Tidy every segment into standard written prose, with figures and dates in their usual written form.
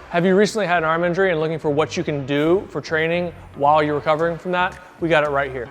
Have you recently had an arm injury and looking for what you can do for training while you're recovering from that? We got it right here.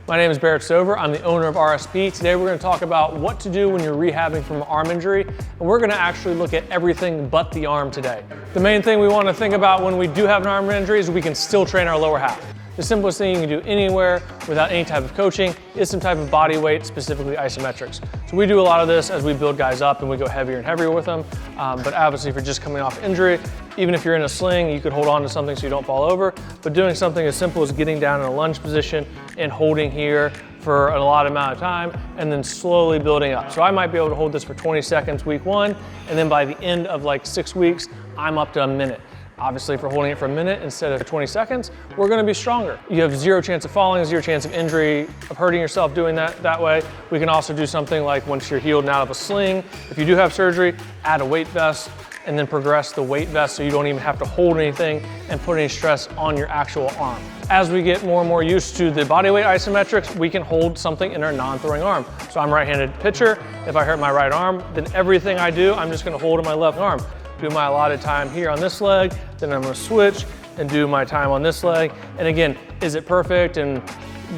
My name is Barrett Stover. I'm the owner of RSP. Today we're going to talk about what to do when you're rehabbing from an arm injury, and we're going to actually look at everything but the arm today. The main thing we want to think about when we do have an arm injury is we can still train our lower half. The simplest thing you can do anywhere without any type of coaching is some type of body weight, specifically isometrics. So we do a lot of this as we build guys up and we go heavier and heavier with them. But obviously if you're just coming off injury, even if you're in a sling, you could hold on to something so you don't fall over. But doing something as simple as getting down in a lunge position and holding here for a lot amount of time and then slowly building up. So I might be able to hold this for 20 seconds week one, and then by the end of like 6 weeks, I'm up to a minute. Obviously, if we're holding it for a minute instead of 20 seconds, we're gonna be stronger. You have zero chance of falling, zero chance of injury, of hurting yourself doing that way. We can also do something like once you're healed and out of a sling, if you do have surgery, add a weight vest and then progress the weight vest so you don't even have to hold anything and put any stress on your actual arm. As we get more and more used to the bodyweight isometrics, we can hold something in our non-throwing arm. So I'm a right-handed pitcher. If I hurt my right arm, then everything I do, I'm just gonna hold in my left arm. Do my allotted time here on this leg, then I'm gonna switch and do my time on this leg. And again, is it perfect and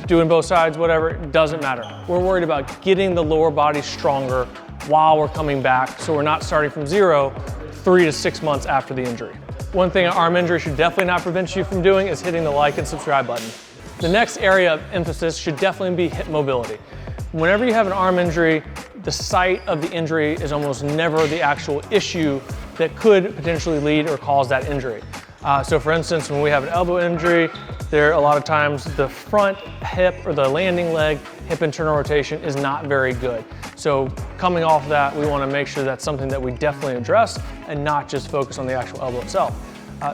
doing both sides, whatever, it doesn't matter. We're worried about getting the lower body stronger while we're coming back so we're not starting from zero 3 to 6 months after the injury. One thing an arm injury should definitely not prevent you from doing is hitting the like and subscribe button. The next area of emphasis should definitely be hip mobility. Whenever you have an arm injury, the site of the injury is almost never the actual issue that could potentially lead or cause that injury. So for instance, when we have an elbow injury, there a lot of times the front hip or the landing leg hip internal rotation is not very good. So coming off that, we want to make sure that's something that we definitely address and not just focus on the actual elbow itself.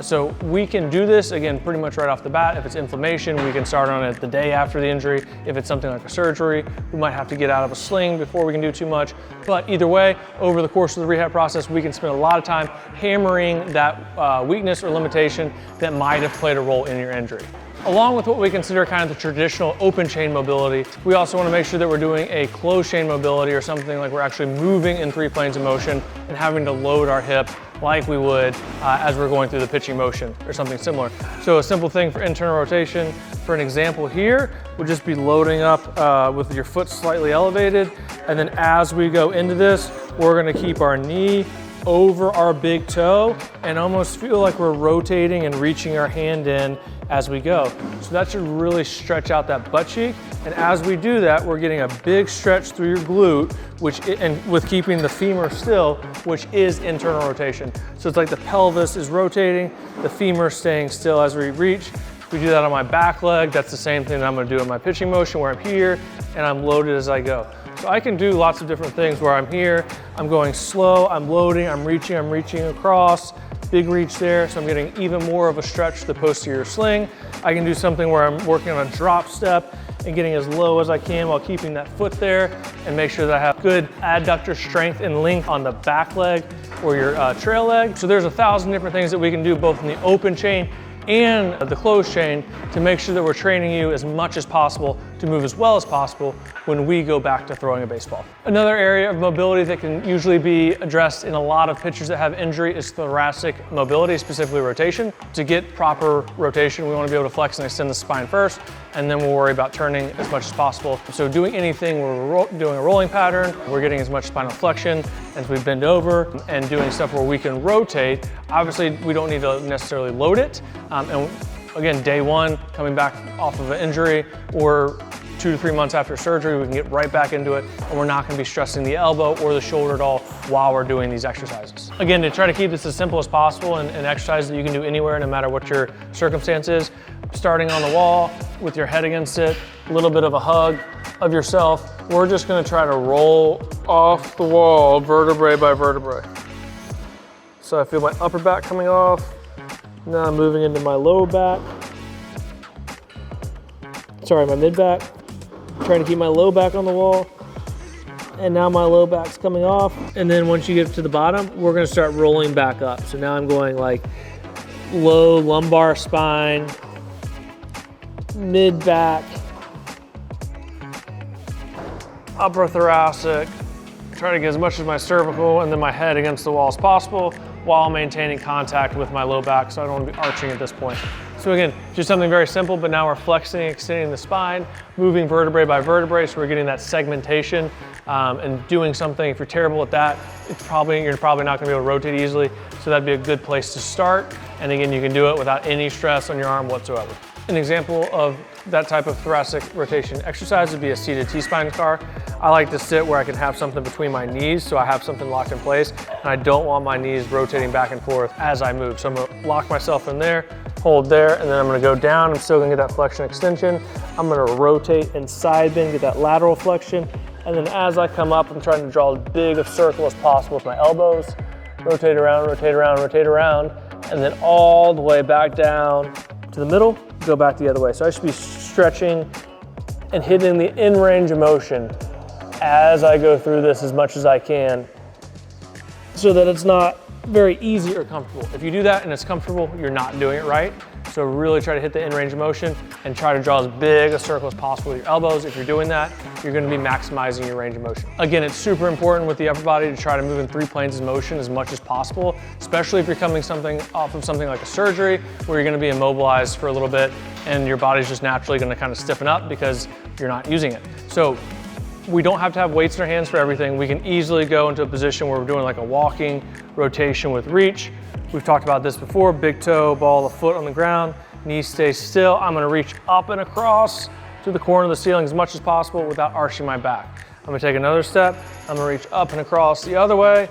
So we can do this, again, pretty much right off the bat. If it's inflammation, we can start on it the day after the injury. If it's something like a surgery, we might have to get out of a sling before we can do too much. But either way, over the course of the rehab process, we can spend a lot of time hammering that weakness or limitation that might have played a role in your injury. Along with what we consider kind of the traditional open chain mobility, we also want to make sure that we're doing a closed chain mobility or something like we're actually moving in 3 planes of motion and having to load our hip like we would as we're going through the pitching motion or something similar. So a simple thing for internal rotation, for an example here, would just be loading up with your foot slightly elevated. And then as we go into this, we're gonna keep our knee over our big toe and almost feel like we're rotating and reaching our hand in as we go. So that should really stretch out that butt cheek. And as we do that, we're getting a big stretch through your glute, and with keeping the femur still, which is internal rotation. So it's like the pelvis is rotating, the femur staying still as we reach. We do that on my back leg. That's the same thing that I'm gonna do in my pitching motion where I'm here and I'm loaded as I go. So I can do lots of different things where I'm here, I'm going slow, I'm loading, I'm reaching across, big reach there, so I'm getting even more of a stretch to the posterior sling. I can do something where I'm working on a drop step and getting as low as I can while keeping that foot there and make sure that I have good adductor strength and length on the back leg or your trail leg. So there's 1,000 different things that we can do both in the open chain and the closed chain to make sure that we're training you as much as possible to move as well as possible when we go back to throwing a baseball. Another area of mobility that can usually be addressed in a lot of pitchers that have injury is thoracic mobility, specifically rotation. To get proper rotation, we want to be able to flex and extend the spine first, and then we'll worry about turning as much as possible. So doing anything where we're doing a rolling pattern, we're getting as much spinal flexion as we bend over, and doing stuff where we can rotate. Obviously, we don't need to necessarily load it. And again, day one, coming back off of an injury, or 2 to 3 months after surgery, we can get right back into it, and we're not gonna be stressing the elbow or the shoulder at all while we're doing these exercises. Again, to try to keep this as simple as possible and exercise that you can do anywhere, no matter what your circumstance is, starting on the wall with your head against it, a little bit of a hug of yourself. We're just gonna try to roll off the wall vertebrae by vertebrae. So I feel my upper back coming off. Now I'm moving into my low back. Sorry, my mid back. Trying to keep my low back on the wall. And now my low back's coming off. And then once you get to the bottom, we're gonna start rolling back up. So now I'm going like low lumbar spine, mid back, upper thoracic. Try to get as much of my cervical and then my head against the wall as possible. while maintaining contact with my low back, so I don't want to be arching at this point. So again, just something very simple, but now we're flexing, extending the spine, moving vertebrae by vertebrae, so we're getting that segmentation and doing something. If you're terrible at that, you're probably not going to be able to rotate easily, so that'd be a good place to start. And again, you can do it without any stress on your arm whatsoever. An example of that type of thoracic rotation exercise would be a seated T-spine car. I like to sit where I can have something between my knees, so I have something locked in place, and I don't want my knees rotating back and forth as I move. So I'm gonna lock myself in there, hold there, and then I'm gonna go down. I'm still gonna get that flexion extension. I'm gonna rotate and side bend, get that lateral flexion. And then as I come up, I'm trying to draw as big a circle as possible with my elbows. Rotate around, rotate around, rotate around, and then all the way back down to the middle, go back the other way. So I should be stretching and hitting the in range of motion as I go through this as much as I can, so that it's not very easy or comfortable. If you do that and it's comfortable, you're not doing it right. So really try to hit the in range of motion and try to draw as big a circle as possible with your elbows. If you're doing that, you're gonna be maximizing your range of motion. Again, it's super important with the upper body to try to move in 3 planes of motion as much as possible, especially if you're coming off of something like a surgery where you're gonna be immobilized for a little bit and your body's just naturally gonna kind of stiffen up because you're not using it. So we don't have to have weights in our hands for everything. We can easily go into a position where we're doing like a walking rotation with reach. We've talked about this before, big toe, ball of the foot on the ground, knees stay still. I'm gonna reach up and across to the corner of the ceiling as much as possible without arching my back. I'm gonna take another step. I'm gonna reach up and across the other way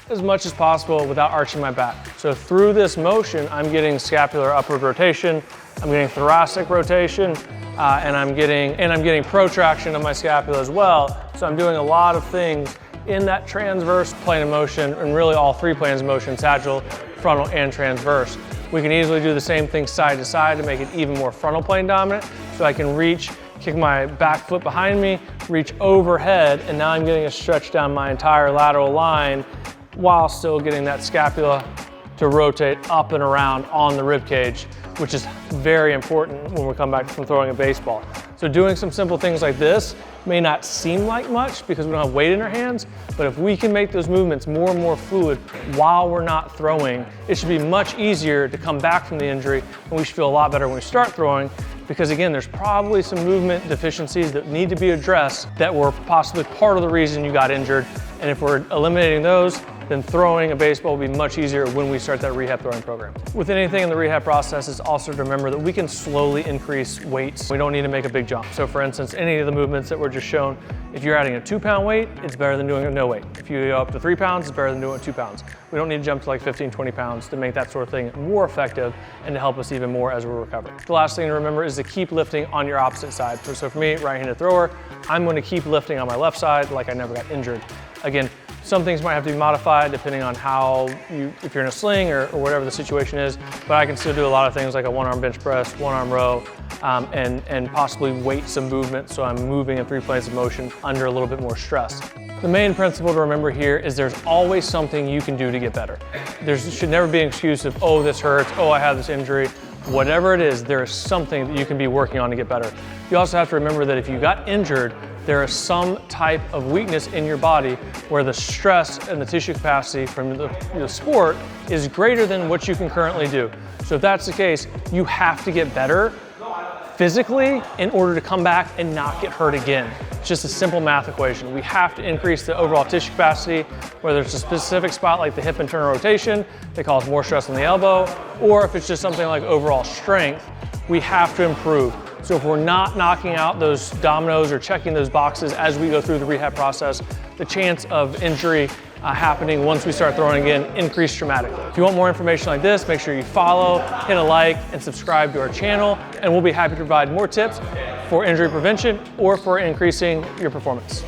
as much as possible without arching my back. So through this motion, I'm getting scapular upward rotation, I'm getting thoracic rotation, and I'm getting protraction of my scapula as well. So I'm doing a lot of things in that transverse plane of motion, and really all 3 planes of motion, sagittal, frontal, and transverse. We can easily do the same thing side to side to make it even more frontal plane dominant. So I can reach, kick my back foot behind me, reach overhead, and now I'm getting a stretch down my entire lateral line while still getting that scapula to rotate up and around on the rib cage, which is very important when we come back from throwing a baseball. So doing some simple things like this may not seem like much because we don't have weight in our hands, but if we can make those movements more and more fluid while we're not throwing, it should be much easier to come back from the injury, and we should feel a lot better when we start throwing, because again, there's probably some movement deficiencies that need to be addressed that were possibly part of the reason you got injured. And if we're eliminating those, then throwing a baseball will be much easier when we start that rehab throwing program. With anything in the rehab process, is also to remember that we can slowly increase weights. We don't need to make a big jump. So for instance, any of the movements that were just shown, if you're adding a 2-pound weight, it's better than doing a no weight. If you go up to 3 pounds, it's better than doing 2 pounds. We don't need to jump to like 15, 20 pounds to make that sort of thing more effective and to help us even more as we're recovering. The last thing to remember is to keep lifting on your opposite side. So for me, right-handed thrower, I'm going to keep lifting on my left side like I never got injured. Again, some things might have to be modified depending on if you're in a sling or whatever the situation is, but I can still do a lot of things like a 1-arm bench press, 1-arm row, and possibly weight some movement so I'm moving in 3 planes of motion under a little bit more stress. The main principle to remember here is there's always something you can do to get better. There should never be an excuse of, oh, this hurts, oh, I have this injury. Whatever it is, there is something that you can be working on to get better. You also have to remember that if you got injured, there is some type of weakness in your body where the stress and the tissue capacity from the sport is greater than what you can currently do. So if that's the case, you have to get better physically in order to come back and not get hurt again. It's just a simple math equation. We have to increase the overall tissue capacity, whether it's a specific spot like the hip internal rotation that causes more stress on the elbow, or if it's just something like overall strength, we have to improve. So if we're not knocking out those dominoes or checking those boxes as we go through the rehab process, the chance of injury happening once we start throwing again increase dramatically. If you want more information like this, make sure you follow, hit a like, and subscribe to our channel, and we'll be happy to provide more tips for injury prevention or for increasing your performance.